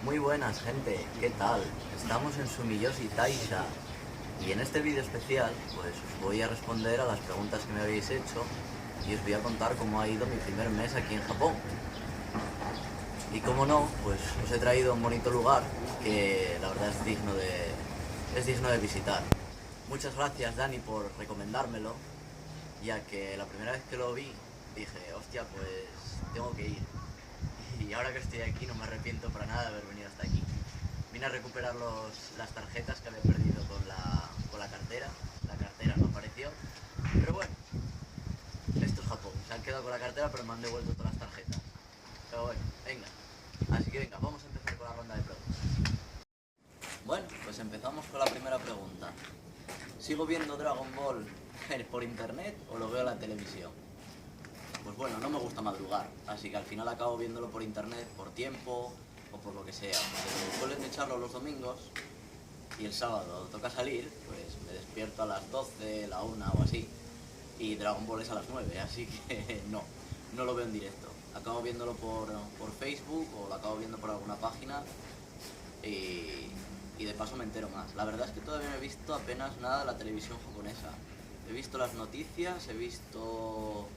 Muy buenas, gente, ¿qué tal? Estamos en Sumiyoshi Taisha y en este vídeo especial pues os voy a responder a las preguntas que me habéis hecho y os voy a contar cómo ha ido mi primer mes aquí en Japón. Y como no, pues os he traído un bonito lugar que la verdad es digno de visitar. Muchas gracias, Dani, por recomendármelo, ya que la primera vez que lo vi dije, hostia, pues tengo que ir. Y ahora que estoy aquí no me arrepiento para nada de haber venido hasta aquí. Vine a recuperar las tarjetas que había perdido con la cartera. La cartera no apareció. Pero bueno, esto es Japón. Se han quedado con la cartera pero me han devuelto todas las tarjetas. Pero bueno, venga. Así que venga, vamos a empezar con la ronda de preguntas. Bueno, pues empezamos con la primera pregunta. ¿Sigo viendo Dragon Ball por internet o lo veo en la televisión? Pues bueno, no me gusta madrugar, así que al final acabo viéndolo por internet, por tiempo o por lo que sea. Porque suelen echarlo los domingos y el sábado toca salir, pues me despierto a las 12, la 1 o así. Y Dragon Ball es a las 9, así que no lo veo en directo. Acabo viéndolo por Facebook o lo acabo viendo por alguna página y de paso me entero más. La verdad es que todavía no he visto apenas nada de la televisión japonesa. He visto las noticias, he visto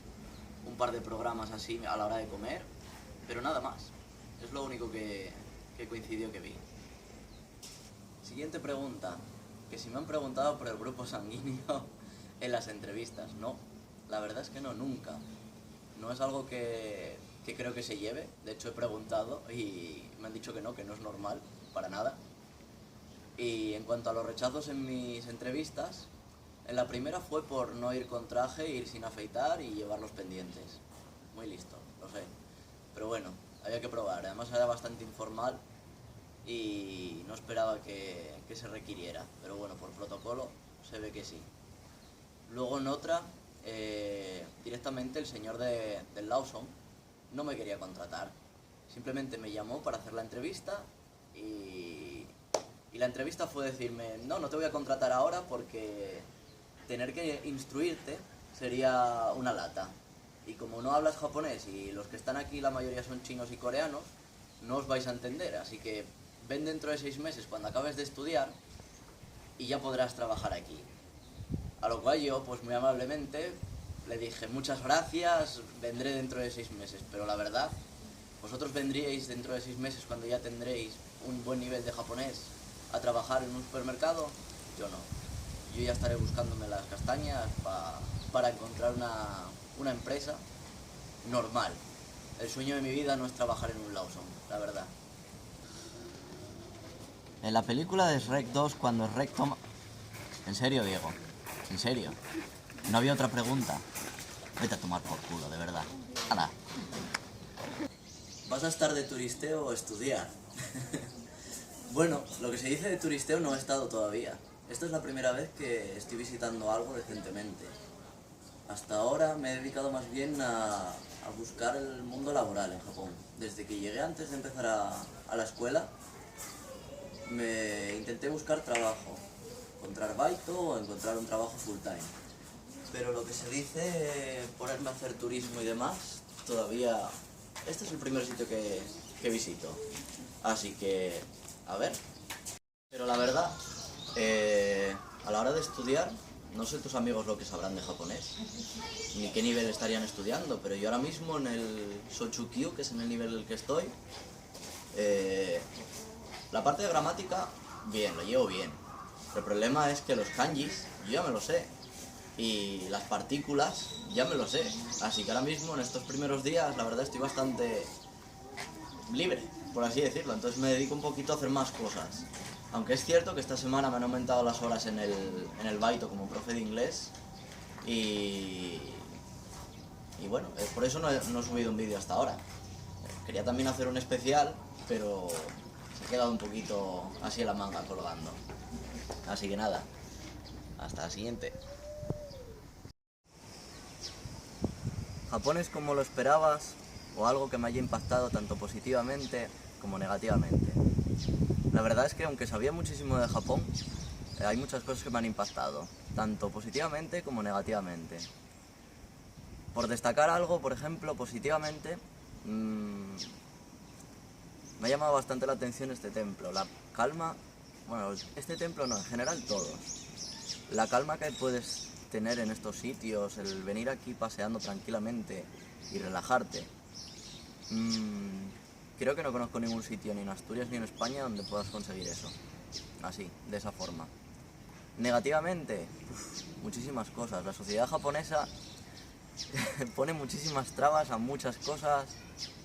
un par de programas así a la hora de comer, pero nada más. Es lo único que coincidió que vi. Siguiente pregunta, que si me han preguntado por el grupo sanguíneo en las entrevistas. No, la verdad es que no, nunca. No es algo que creo que se lleve. De hecho he preguntado y me han dicho que no es normal, para nada. Y en cuanto a los rechazos en mis entrevistas, en la primera fue por no ir con traje, ir sin afeitar y llevar los pendientes. Muy listo, lo sé. Pero bueno, había que probar. Además era bastante informal y no esperaba que se requiriera. Pero bueno, por protocolo se ve que sí. Luego en otra, directamente el señor del Lawson no me quería contratar. Simplemente me llamó para hacer la entrevista y la entrevista fue decirme, no te voy a contratar ahora porque tener que instruirte sería una lata. Y como no hablas japonés y los que están aquí la mayoría son chinos y coreanos, no os vais a entender. Así que ven dentro de 6 meses cuando acabes de estudiar y ya podrás trabajar aquí. A lo cual yo, pues muy amablemente, le dije muchas gracias, vendré dentro de 6 meses. Pero la verdad, vosotros vendríais dentro de 6 meses cuando ya tendréis un buen nivel de japonés a trabajar en un supermercado. Yo no. Yo ya estaré buscándome las castañas para encontrar una empresa normal. El sueño de mi vida no es trabajar en un Lawson, la verdad. En la película de Shrek 2, cuando Shrek toma... ¿En serio, Diego? ¿En serio? ¿No había otra pregunta? Vete a tomar por culo, de verdad. ¡Hala! ¿Vas a estar de turisteo o estudiar? Bueno, lo que se dice de turisteo no he estado todavía. Esta es la primera vez que estoy visitando algo decentemente. Hasta ahora me he dedicado más bien a buscar el mundo laboral en Japón. Desde que llegué antes de empezar a la escuela, me intenté buscar trabajo, encontrar baito o encontrar un trabajo full time. Pero lo que se dice ponerme a hacer turismo y demás, todavía... Este es el primer sitio que visito. Así que, a ver. Pero la verdad... a la hora de estudiar, no sé tus amigos lo que sabrán de japonés, ni qué nivel estarían estudiando, pero yo ahora mismo en el Sochukyu, que es en el nivel en el que estoy, la parte de gramática, bien, lo llevo bien. Pero el problema es que los kanjis, yo ya me lo sé, y las partículas, ya me lo sé. Así que ahora mismo, en estos primeros días, la verdad estoy bastante libre, por así decirlo, entonces me dedico un poquito a hacer más cosas. Aunque es cierto que esta semana me han aumentado las horas en el baito como profe de inglés y bueno, por eso no he subido un vídeo hasta ahora. Quería también hacer un especial, pero se ha quedado un poquito así en la manga colgando. Así que nada, hasta la siguiente. ¿Japón es como lo esperabas o algo que me haya impactado tanto positivamente como negativamente? La verdad es que aunque sabía muchísimo de Japón, hay muchas cosas que me han impactado, tanto positivamente como negativamente. Por destacar algo, por ejemplo, positivamente, me ha llamado bastante la atención este templo. La calma, bueno, este templo no, en general todos. La calma que puedes tener en estos sitios, el venir aquí paseando tranquilamente y relajarte. Creo que no conozco ningún sitio, ni en Asturias ni en España, donde puedas conseguir eso. Así, de esa forma. Negativamente, muchísimas cosas. La sociedad japonesa pone muchísimas trabas a muchas cosas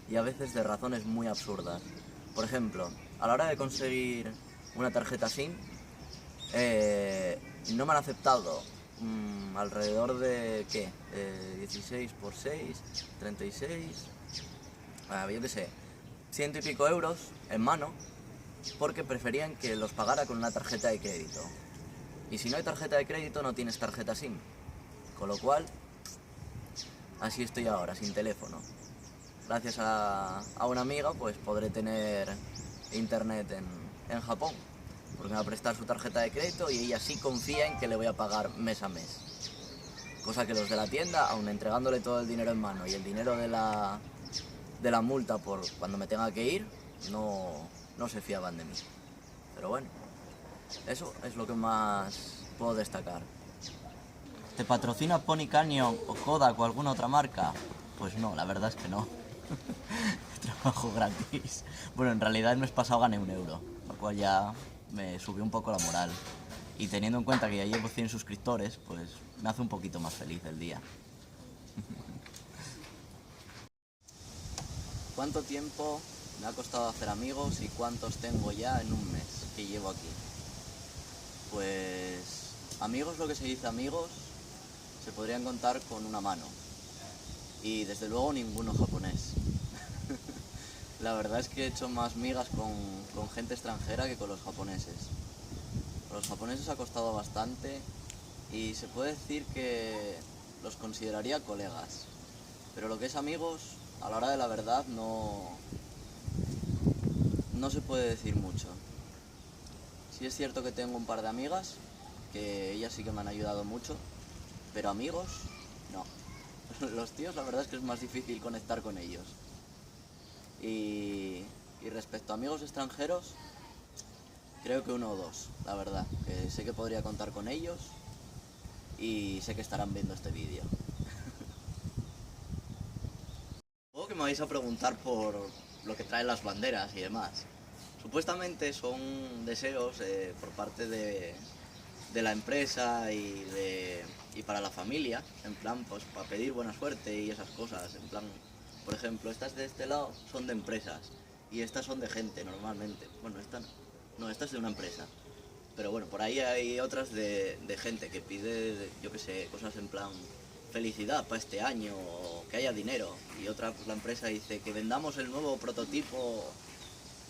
y a veces de razones muy absurdas. Por ejemplo, a la hora de conseguir una tarjeta SIM, no me han aceptado alrededor de, ¿qué? 16 por 6, 36, yo qué sé, ciento y pico euros en mano, porque preferían que los pagara con una tarjeta de crédito. Y si no hay tarjeta de crédito, no tienes tarjeta SIM. Con lo cual, así estoy ahora, sin teléfono. Gracias a una amiga, pues podré tener internet en Japón, porque me va a prestar su tarjeta de crédito y ella sí confía en que le voy a pagar mes a mes. Cosa que los de la tienda, aun entregándole todo el dinero en mano y el dinero de la multa por cuando me tenga que ir, no se fiaban de mí. Pero bueno, eso es lo que más puedo destacar. ¿Te patrocina Pony Canyon o Kodak o alguna otra marca? Pues no, la verdad es que no. Trabajo gratis. Bueno, en realidad el mes pasado gané 1 euro, lo cual ya me subió un poco la moral. Y teniendo en cuenta que ya llevo 100 suscriptores, pues me hace un poquito más feliz el día. ¿Cuánto tiempo me ha costado hacer amigos y cuántos tengo ya en un mes que llevo aquí? Pues amigos, lo que se dice amigos, se podrían contar con una mano. Y desde luego ninguno japonés. La verdad es que he hecho más migas con gente extranjera que con los japoneses. Con los japoneses ha costado bastante y se puede decir que los consideraría colegas. Pero lo que es amigos, a la hora de la verdad, no se puede decir mucho. Sí es cierto que tengo un par de amigas, que ellas sí que me han ayudado mucho, pero amigos, no. Los tíos, la verdad es que es más difícil conectar con ellos. Y respecto a amigos extranjeros, creo que uno o dos, la verdad. Que sé que podría contar con ellos y sé que estarán viendo este vídeo. Supongo que me vais a preguntar por lo que traen las banderas y demás. Supuestamente son deseos por parte de la empresa y para la familia, en plan, pues para pedir buena suerte y esas cosas. En plan, por ejemplo, estas de este lado son de empresas y estas son de gente normalmente. Bueno, esta es de una empresa. Pero bueno, por ahí hay otras de gente que pide, yo qué sé, cosas en plan felicidad para este año o que haya dinero. Y otra, pues la empresa dice que vendamos el nuevo prototipo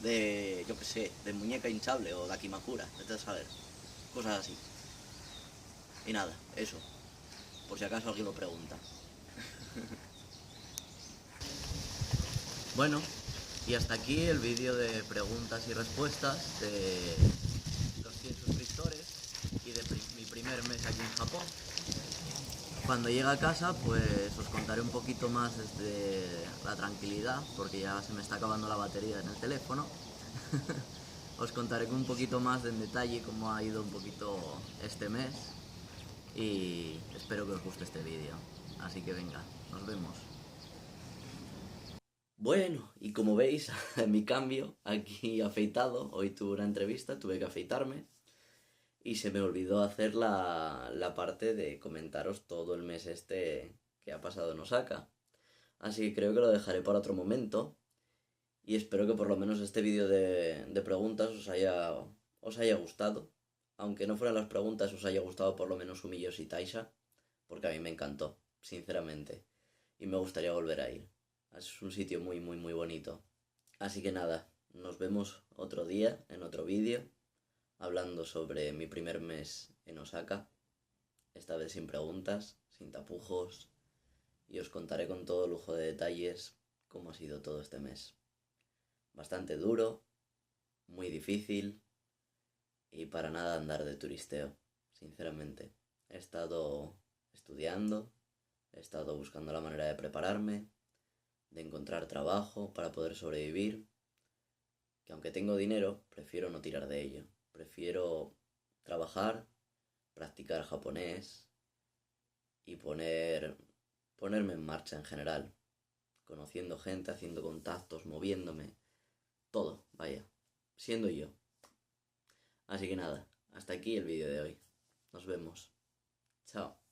de, yo qué sé, de muñeca hinchable o de Akimakura, vete a saber. Cosas así. Y nada, eso. Por si acaso alguien lo pregunta. Bueno, y hasta aquí el vídeo de preguntas y respuestas de los 100 suscriptores y de mi primer mes aquí en Japón. Cuando llegue a casa, pues os contaré un poquito más desde la tranquilidad, porque ya se me está acabando la batería en el teléfono. Os contaré un poquito más en detalle cómo ha ido un poquito este mes y espero que os guste este vídeo. Así que venga, nos vemos. Bueno, y como veis, mi cambio aquí afeitado, hoy tuve una entrevista, tuve que afeitarme y se me olvidó hacer la parte de comentaros todo el mes este que ha pasado en Osaka. Así que creo que lo dejaré para otro momento y espero que por lo menos este vídeo de preguntas os haya gustado. Aunque no fueran las preguntas, os haya gustado por lo menos Humillos y Taisha, porque a mí me encantó, sinceramente, y me gustaría volver a ir. Es un sitio muy, muy, muy bonito. Así que nada, nos vemos otro día en otro vídeo, hablando sobre mi primer mes en Osaka, esta vez sin preguntas, sin tapujos, y os contaré con todo lujo de detalles cómo ha sido todo este mes. Bastante duro, muy difícil y para nada andar de turisteo, sinceramente. He estado estudiando, he estado buscando la manera de prepararme, de encontrar trabajo para poder sobrevivir, que aunque tengo dinero, prefiero no tirar de ello. Prefiero trabajar, practicar japonés y ponerme en marcha en general, conociendo gente, haciendo contactos, moviéndome, todo, vaya, siendo yo. Así que nada, hasta aquí el vídeo de hoy. Nos vemos. Chao.